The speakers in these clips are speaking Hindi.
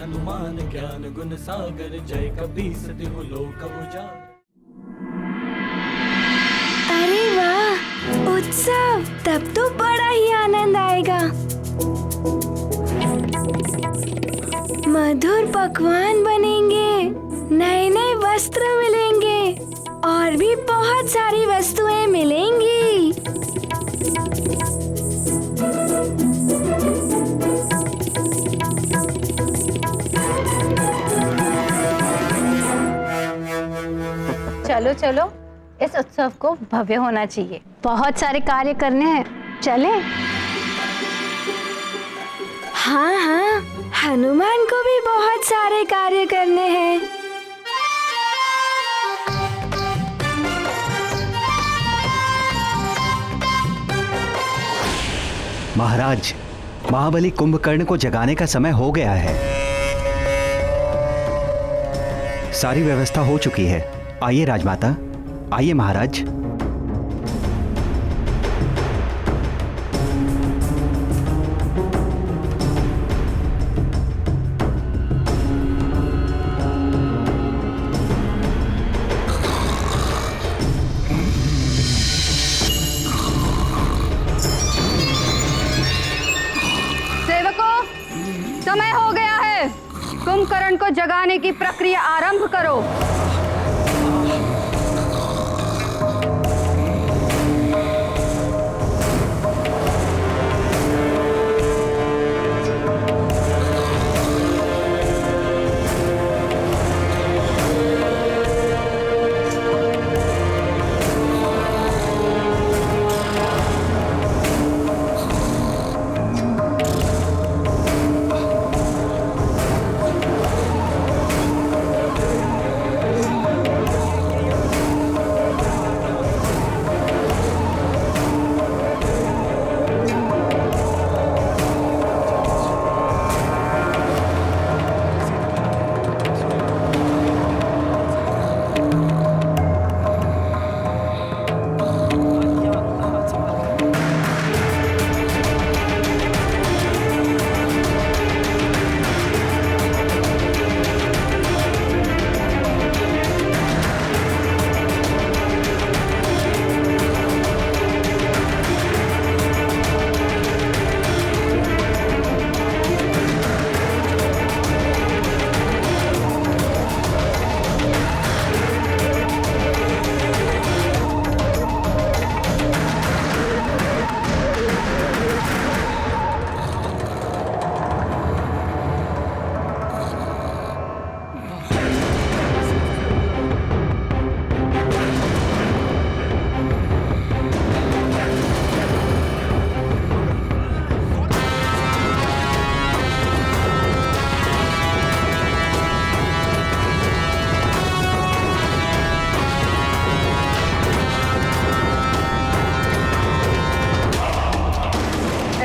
हनुमान ज्ञान गुण सागर, जय कपीस तिहु लोक उजागर। अरे वाह, उत्सव! तब तो बड़ा ही आनंद आएगा। मधुर पकवान बनेंगे, नए नए वस्त्र मिलेंगे और भी बहुत सारी वस्तुएं मिलेंगी। चलो चलो, इस उत्सव को भव्य होना चाहिए। बहुत सारे कार्य करने हैं, चले? हाँ हाँ, हनुमान को भी बहुत सारे कार्य करने हैं। महाराज, महाबली कुंभकर्ण को जगाने का समय हो गया है। सारी व्यवस्था हो चुकी है। आइए राजमाता, आइए महाराज। सेवकों, समय हो गया है। कुंभकर्ण को जगाने की प्रक्रिया आरंभ करो।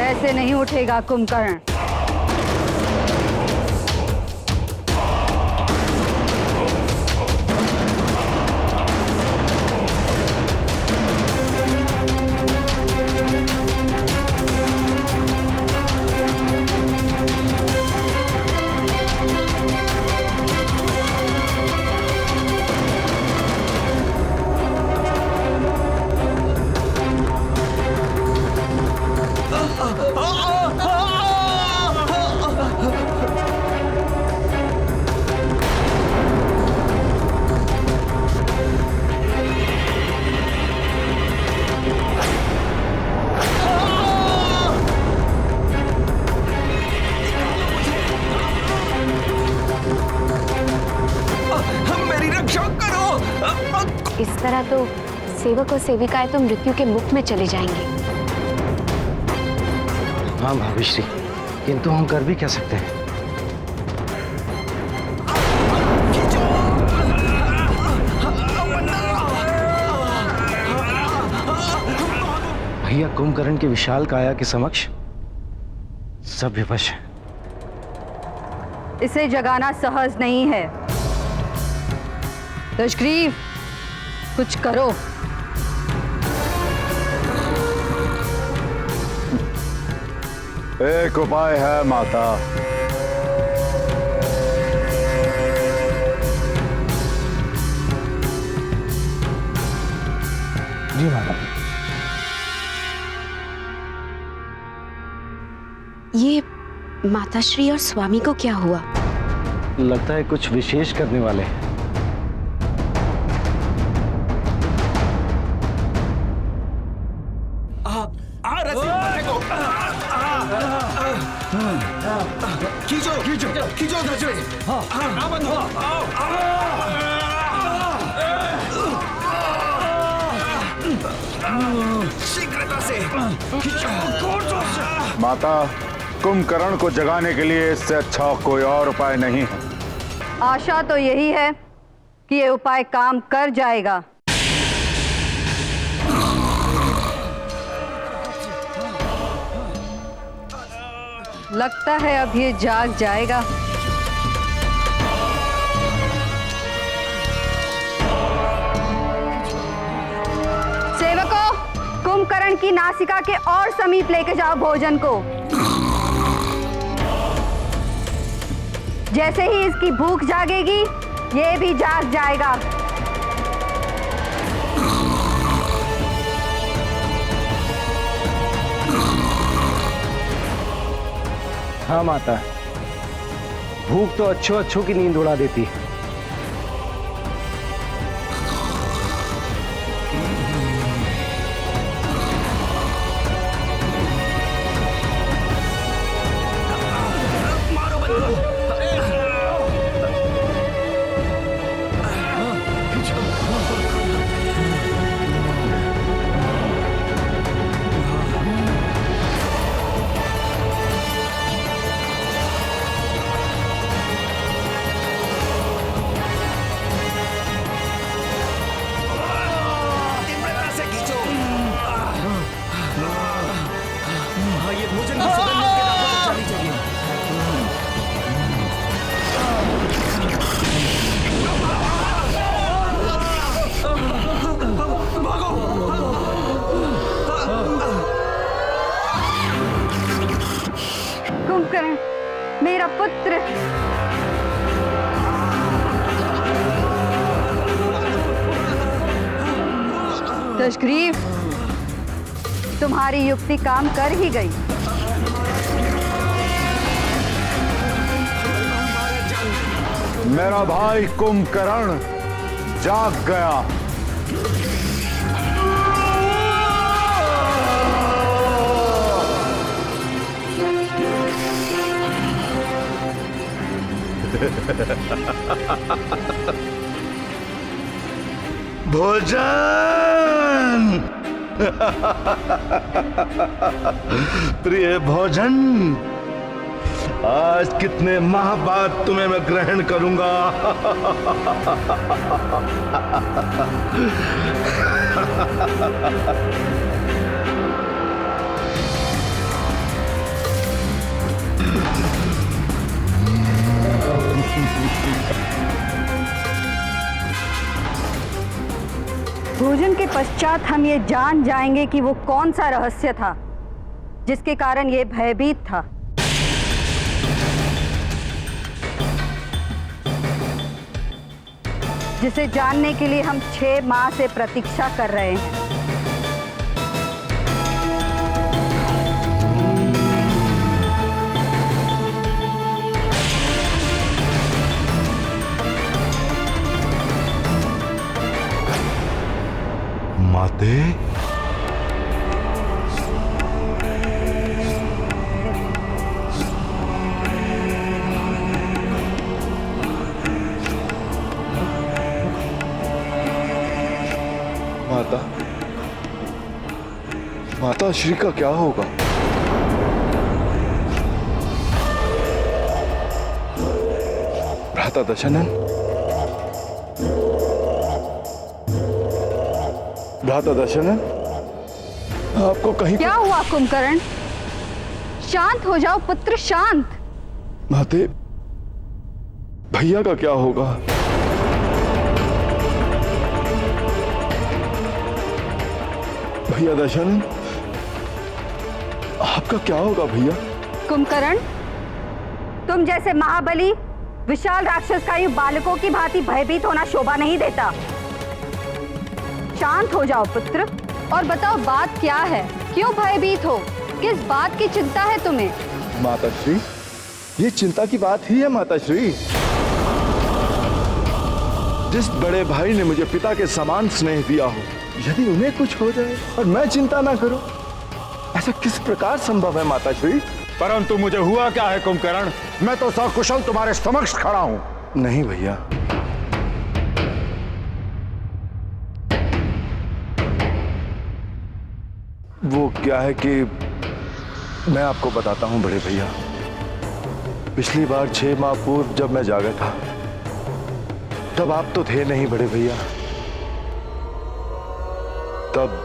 ऐसे नहीं उठेगा कुंभकर्ण। इस तरह तो सेवक और सेविकाएं तो मृत्यु के मुख में चले जाएंगे। हाँ भाभीश्री, किंतु हम कर भी क्या सकते हैं? भैया कुंभकर्ण की विशाल काया के समक्ष सब विवश है। इसे जगाना सहज नहीं है। दशग्रीव, कुछ करो। एक उपाय है माता। माताश्री और स्वामी को क्या हुआ? लगता है कुछ विशेष करने वाले हैं। खींचो उधर से। शीघ्रता से माता, कुंभकर्ण को जगाने के लिए इससे अच्छा कोई और उपाय नहीं है। आशा तो यही है कि ये उपाय काम कर जाएगा। लगता है अब ये जाग जाएगा। सेवकों, कुंभकर्ण की नासिका के और समीप लेके जाओ भोजन को। जैसे ही इसकी भूख जागेगी, ये भी जाग जाएगा। हाँ माता, भूख तो अच्छों अच्छों की नींद उड़ा देती है। कुंभकर्ण, मेरा पुत्र। दशग्रीव, तुम्हारी युक्ति काम कर ही गई। मेरा भाई कुंभकर्ण जाग गया। भोजन प्रिय भोजन, आज कितने माह बाद तुम्हें मैं ग्रहण करूंगा। भोजन के पश्चात हम ये जान जाएंगे कि वो कौन सा रहस्य था जिसके कारण ये भयभीत था। जिसे जानने के लिए हम 6 माह से प्रतीक्षा कर रहे हैं। माते, माता, माता श्री का क्या होगा? भ्राता दशानन, भ्राता दशानन, आपको कहीं क्या हुआ कुंभकर्ण? शांत हो जाओ पुत्र, शांत। माते, भैया का क्या होगा? भैया दशानन, आपका क्या होगा भैया? कुंभकर्ण, तुम जैसे महाबली विशाल राक्षस का यूं बालकों की भांति भयभीत होना शोभा नहीं देता। शांत हो जाओ पुत्र और बताओ बात क्या है? क्यों भयभीत हो? किस बात की चिंता है तुम्हें? माताश्री, ये चिंता की बात ही है माता श्री। जिस बड़े भाई ने मुझे पिता के समान स्नेह दिया हो, यदि उन्हें कुछ हो जाए और मैं चिंता ना करूं, ऐसा किस प्रकार संभव है माता श्री? परंतु मुझे हुआ क्या है कुंभकर्ण? मैं तो सकुशल तुम्हारे समक्ष खड़ा हूं। नहीं भैया, वो क्या है कि मैं आपको बताता हूं बड़े भैया। पिछली बार 6 माह पूर्व जब मैं जागा था, तब आप तो थे नहीं बड़े भैया। तब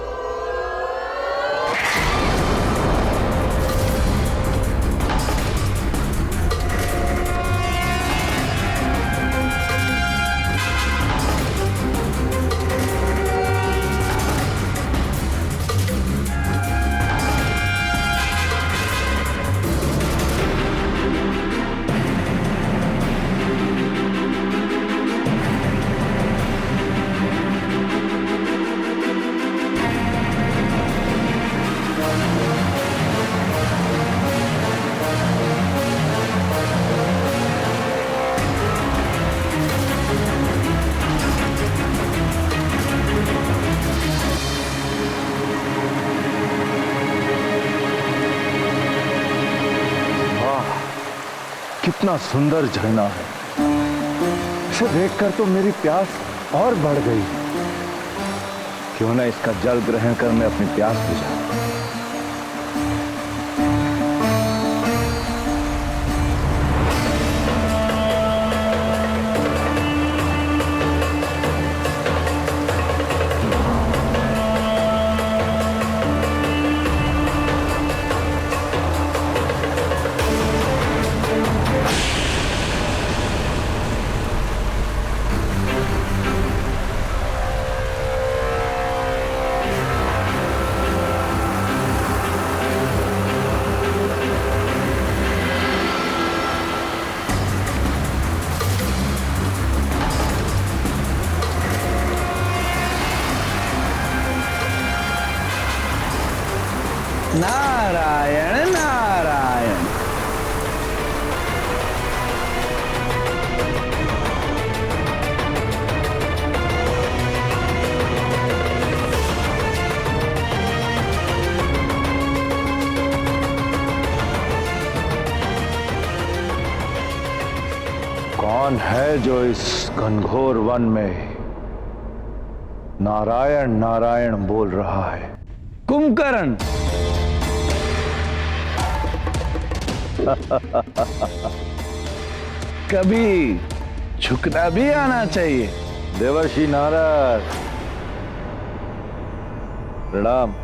कितना सुंदर झरना है। इसे देखकर तो मेरी प्यास और बढ़ गई। क्यों ना इसका जल ग्रहण कर मैं अपनी प्यास बुझाऊं। नारायण नारायण। कौन है जो इस घनघोर वन में नारायण नारायण बोल रहा है? कुंभकर्ण। कभी झुकना भी आना चाहिए। देवर्षि नारद, प्रणाम।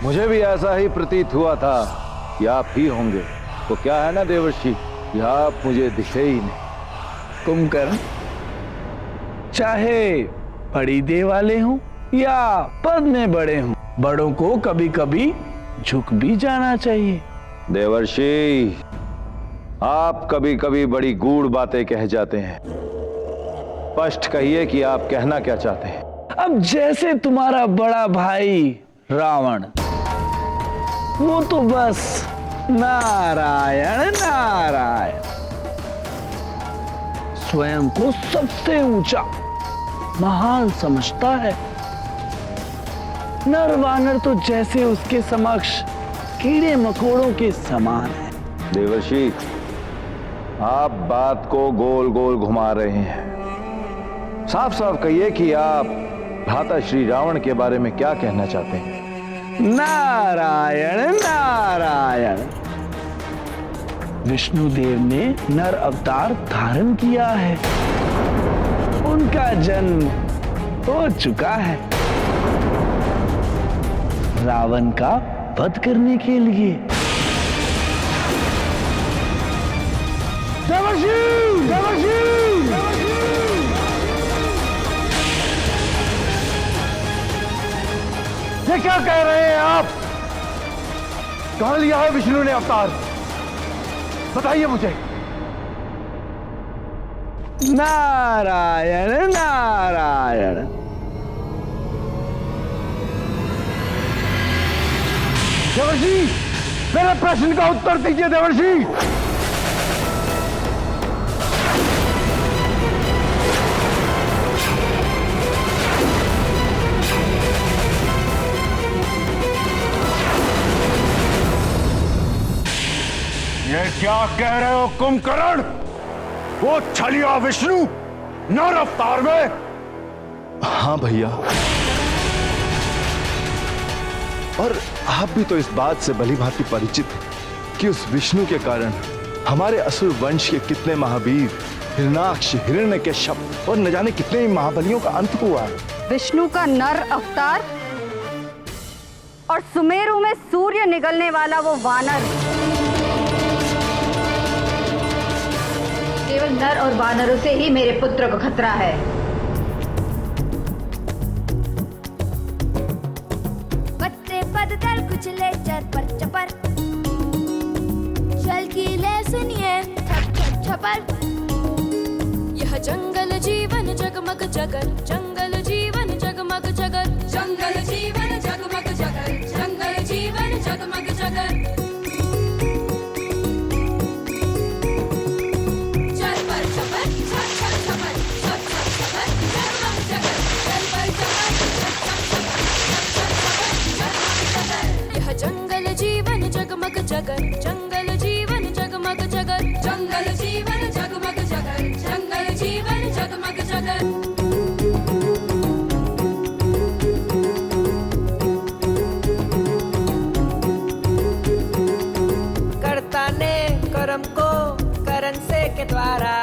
मुझे भी ऐसा ही प्रतीत हुआ था कि आप ही होंगे। तो क्या है ना देवर्षि कि आप मुझे दिखे ही नहीं। कुंभकर्ण, चाहे बड़ी देह वाले हों या पद में बड़े हों, बड़ों को कभी कभी झुक भी जाना चाहिए। देवर्षि, आप कभी कभी बड़ी गूढ़ बातें कह जाते हैं। स्पष्ट कहिए कि आप कहना क्या चाहते हैं। अब जैसे तुम्हारा बड़ा भाई रावण, वो तो बस नारायण नारायण, स्वयं को सबसे ऊंचा महान समझता है। नर वानर तो जैसे उसके समक्ष कीड़े मकोड़ों के समान है। देवर्षि, आप बात को गोल गोल घुमा रहे हैं। साफ साफ कहिए कि आप भ्राता श्री रावण के बारे में क्या कहना चाहते हैं। नारायण नारायण। विष्णुदेव ने नर अवतार धारण किया है। उनका जन्म हो चुका है रावण का वध करने के लिए। देवर्षि, देवर्षि, ये क्या कह रहे हैं आप? कहां लिया है विष्णु ने अवतार? बताइए मुझे। नारायण नारायण। देवर्षि, मेरे प्रश्न का उत्तर दीजिए देवर्षि। ये क्या कह रहे हो कुंभकर्ण? वो छलिया विष्णु नर अवतार में? हाँ भैया, और आप भी तो इस बात से भली भांति परिचित हैं कि उस विष्णु के कारण हमारे असुर वंश के कितने महावीर, हिरणाक्ष, हिरण्यकश्यप और न जाने कितने ही महाबलियों का अंत हुआ है। विष्णु का नर अवतार और सुमेरु में सूर्य निगलने वाला वो वानर। केवल नर और वानरों से ही मेरे पुत्र को खतरा है। पत्ते पदतल कुचले चरपर चपर, चल की ले सुनिए छप छप छपर। यह जंगल जीवन जगमग जगर, जंगल जीवन जगमग जगर, जंगल जीवन जगमग जगर, जंगल जीवन जगमग जगर। चल पर छपर, छप छप छपर, छप छप छपर, जगमग जगर। चल पर छपर, छप छप छपर, छप छप छपर, जगमग जगर। यह जंगल जीवन जगमग जगर, जंगल जीवन जगमग जगर, जंगल जीवन जगमग जगर, जंगल जीवन जगमग जगर। कर्ता ने कर्म को करण से के द्वारा,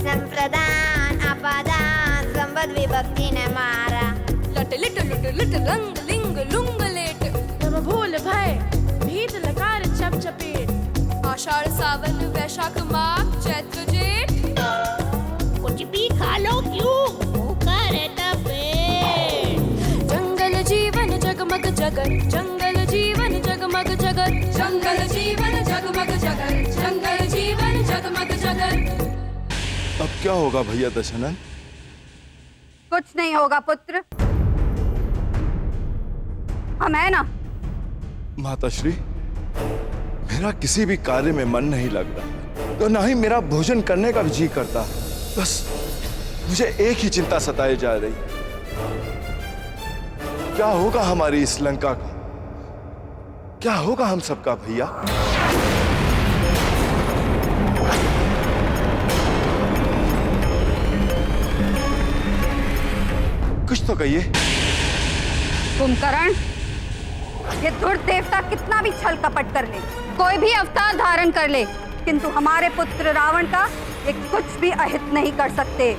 संप्रदान अपादान संबद्ध विभक्ति ने मारा। लट लिट लुट लुट रंग लिंग लुंग लेट, तब भूल भय भीत लकार चप चपेट। आषाढ़ सावन वैशाख माघ चैत्र जेठ, कुछ भी खा लो क्यों भूखा रहता पेट। जंगल जीवन जगमग जगर, जंगल जीवन जगमग जगर, जंगल जीवन जगमग जगर, जंगल जीवन जगमग जगर। अब क्या होगा भैया दशनंद? कुछ नहीं होगा पुत्र, हम है ना। माताश्री, मेरा किसी भी कार्य में मन नहीं लग रहा, तो ना ही मेरा भोजन करने का भी जी करता। बस मुझे एक ही चिंता सताए जा रही, क्या होगा हमारी इस लंका का, क्या होगा हम सबका भैया? कुछ तो कहिए। कुंभकर्ण, ये धुर्त देवता कितना भी छल कपट कर ले, कोई भी अवतार धारण कर ले, किंतु हमारे पुत्र रावण का ये कुछ भी अहित नहीं कर सकते।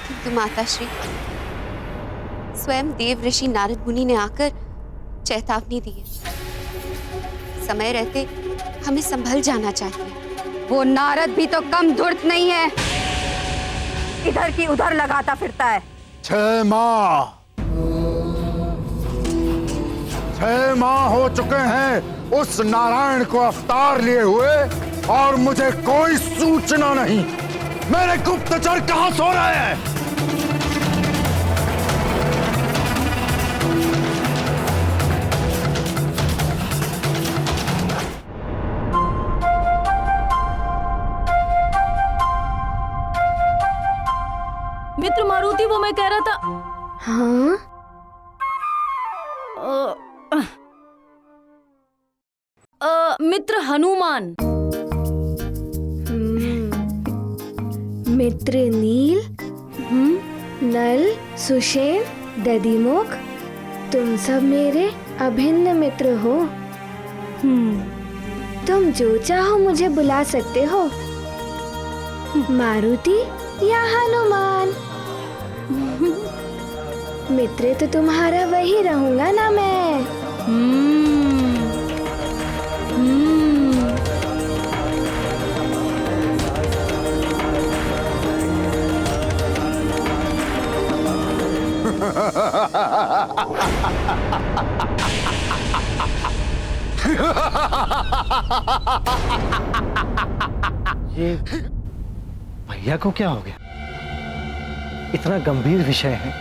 किंतु माताश्री, स्वयं देव ऋषि नारद मुनि ने आकर चेतावनी दी है। समय रहते हमें संभल जाना चाहिए। वो नारद भी तो कम धूर्त नहीं है, इधर की उधर लगाता फिरता है। 6 माह हो चुके हैं उस नारायण को अवतार लिए हुए और मुझे कोई सूचना नहीं। मेरे गुप्तचर कहां सो रहे हैं? मित्र मारुति, वो मैं कह रहा था। हाँ? मित्र हनुमान। मित्र नील, नल, सुषेण, दधिमुख, तुम सब मेरे अभिन्न मित्र हो। तुम जो चाहो मुझे बुला सकते हो, मारुति या हनुमान। मित्र तो तुम्हारा वही रहूंगा ना मैं। ये भैया को क्या हो गया? इतना गंभीर विषय है,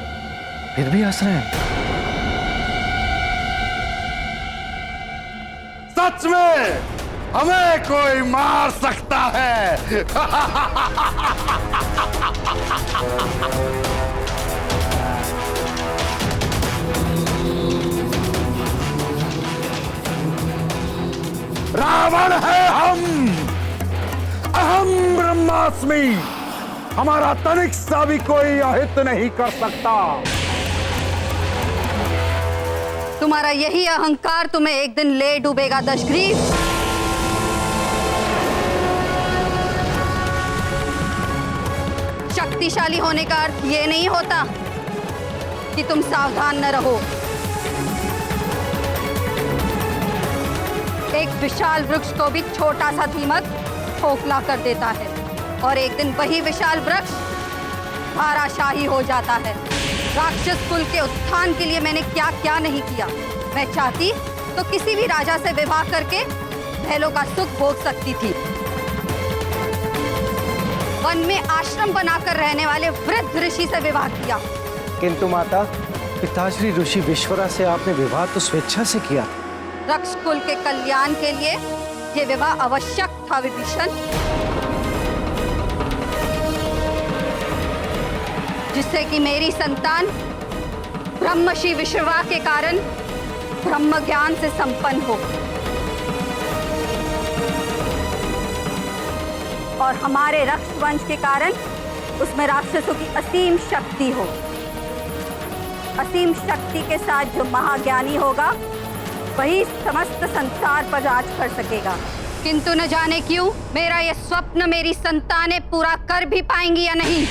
फिर भी हंस रहे हैं। सच में हमें कोई मार सकता है। रावण है हम, अहम ब्रह्मास्मि। हमारा तनिक सा भी कोई अहित नहीं कर सकता। तुम्हारा यही अहंकार तुम्हें एक दिन ले डूबेगा दशग्रीव। शक्तिशाली होने का अर्थ ये नहीं होता कि तुम सावधान न रहो। एक विशाल वृक्ष को भी छोटा सा दीमक खोखला कर देता है और एक दिन वही विशाल वृक्ष धाराशाही हो जाता है। राक्षस कुल के उत्थान के लिए मैंने क्या क्या नहीं किया। मैं चाहती तो किसी भी राजा से विवाह करके महलों का सुख भोग सकती थी। वन में आश्रम बनाकर रहने वाले वृद्ध ऋषि से विवाह किया। किंतु माता, पिताश्री ऋषि विश्वरा से आपने विवाह तो स्वेच्छा से किया। रक्ष कुल के कल्याण के लिए ये विवाह आवश्यक था विभीषण, जिससे कि मेरी संतान ब्रह्मर्षि विश्रवा के कारण ब्रह्म ज्ञान से संपन्न हो और हमारे रक्ष वंश के कारण उसमें राक्षसों की असीम शक्ति हो। असीम शक्ति के साथ जो महाज्ञानी होगा वही समस्त संसार पर राज कर सकेगा। किंतु न जाने क्यों मेरा यह स्वप्न मेरी संतानें पूरा कर भी पाएंगी या नहीं।